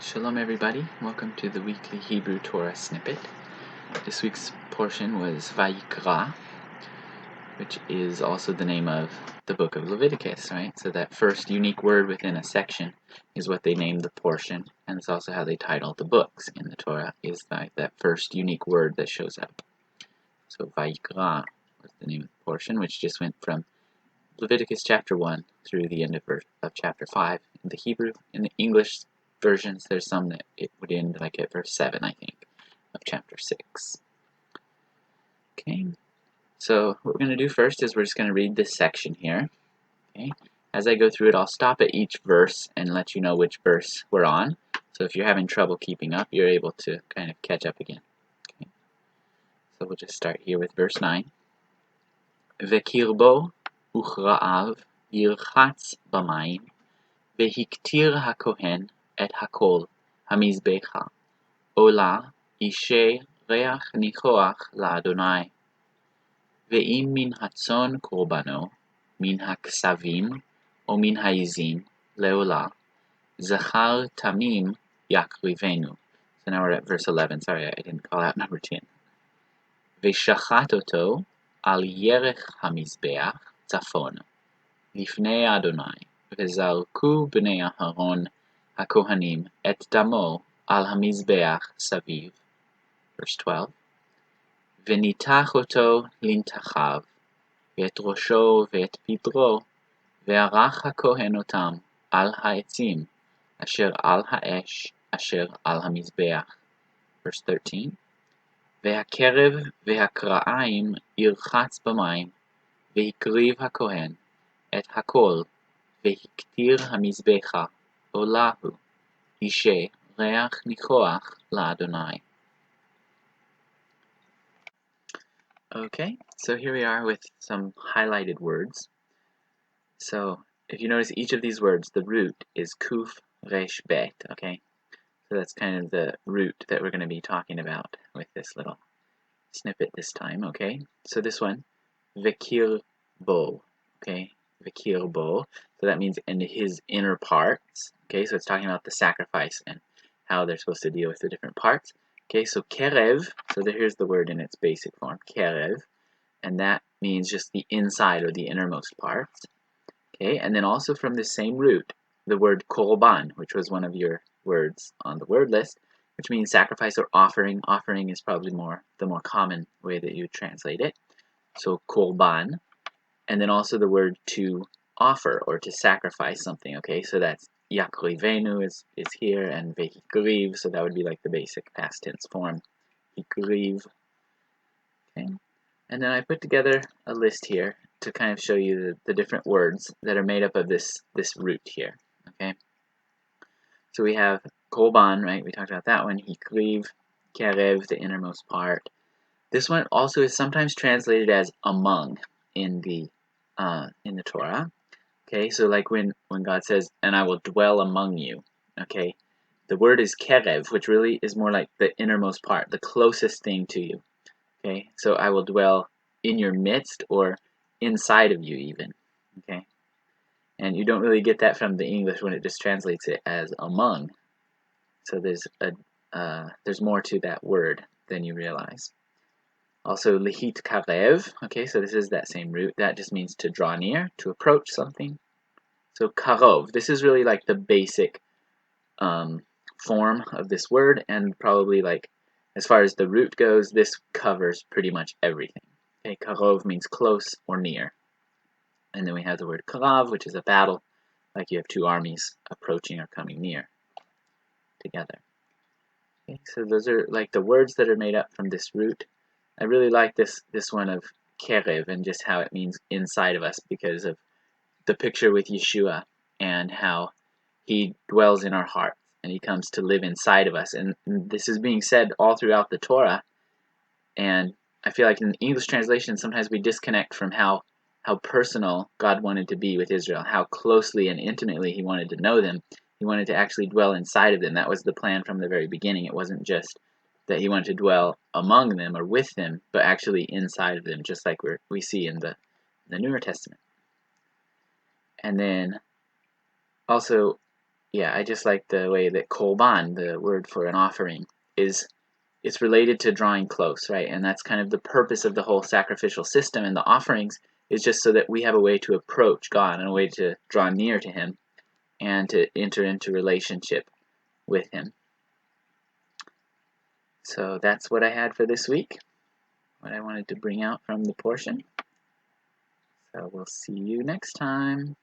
Shalom everybody, welcome to the weekly Hebrew Torah snippet. This week's portion was Vayikra, which is also the name of the book of Leviticus, right? So that first unique word within a section is what they named the portion, and it's also how they title the books in the Torah, is that first unique word that shows up. So Vayikra was the name of the portion, which just went from Leviticus chapter 1 through the end of chapter 5 in the Hebrew. In the English versions, there's some that it would end like at verse 7, I think, of chapter 6. Okay, so what we're going to do first is we're just going to read this section here. Okay, as I go through it, I'll stop at each verse and let you know which verse we're on. So if you're having trouble keeping up, you're able to kind of catch up again. Okay, so we'll just start here with verse 9. Vekirbo uchra'av yirchatz b'mayim והקטיר הכהן את הכל המזבחה, עולה אישי ריח ניחוח לאדוני. ואם מן הצאן קורבנו, מן הכסבים או מן העזים לעולה, זכר תמים יקריבנו. So now we're at verse 11, sorry I didn't call out number 10. ושחט אותו על ירך המזבח צפון, לפני אדוני. וזרקו בני אהרון הכהנים את דמו על המזבח סביב. Verse 12. וניתח אותו לנתחיו, ואת ראשו ואת פטרו, וערך הכהן אותם על העצים, אשר על האש, אשר על המזבח. Verse 13. והקרב והקרעיים ירחץ במים, והקריב הכהן את הכל, והקטיר המזבחה, עולה הוא, אישי ריח ניחוח לאדוני. Okay, so here we are with some highlighted words. So if you notice each of these words, the root is kuf resh bet, okay? So that's kind of the root that we're going to be talking about with this little snippet this time, okay? So this one, vekirbo, okay? Vekirbo, so that means in his inner parts, okay? So it's talking about the sacrifice and how they're supposed to deal with the different parts. Okay, so kerev, so here's the word in its basic form, kerev, and that means just the inside or the innermost parts. Okay, and then also from the same root, the word korban, which was one of your words on the word list, which means sacrifice or offering. Offering is probably the more common way that you translate it. So korban, and then also the word to offer or to sacrifice something. Okay, so that's yakrivenu is here, and vehikriv, so that would be like the basic past tense form. Hikriv. Okay, and then I put together a list here to kind of show you the different words that are made up of this root here. Okay, so we have korban, right? We talked about that one. Hikriv, kerev, the innermost part. This one also is sometimes translated as among in the Torah. Okay, so like when God says, and I will dwell among you, okay, the word is kerev, which really is more like the innermost part, the closest thing to you. Okay, so I will dwell in your midst or inside of you even. Okay, and you don't really get that from the English when it just translates it as among. So there's more to that word than you realize. Also, lihit karev, okay, so this is that same root. That just means to draw near, to approach something. So karov, this is really like the basic form of this word, and probably like, as far as the root goes, this covers pretty much everything. Okay, karov means close or near. And then we have the word karav, which is a battle, like you have two armies approaching or coming near together. Okay, so those are like the words that are made up from this root. I really like this one of kerev and just how it means inside of us because of the picture with Yeshua and how he dwells in our hearts and he comes to live inside of us. And this is being said all throughout the Torah. And I feel like in the English translation, sometimes we disconnect from how personal God wanted to be with Israel, how closely and intimately he wanted to know them. He wanted to actually dwell inside of them. That was the plan from the very beginning. It wasn't just that he wanted to dwell among them or with them, but actually inside of them, just like we see in the Newer Testament. And then also I just like the way that kolban, the word for an offering, it's related to drawing close, right? And that's kind of the purpose of the whole sacrificial system and the offerings, is just so that we have a way to approach God and a way to draw near to Him and to enter into relationship with Him. So that's what I had for this week, what I wanted to bring out from the portion. So we'll see you next time.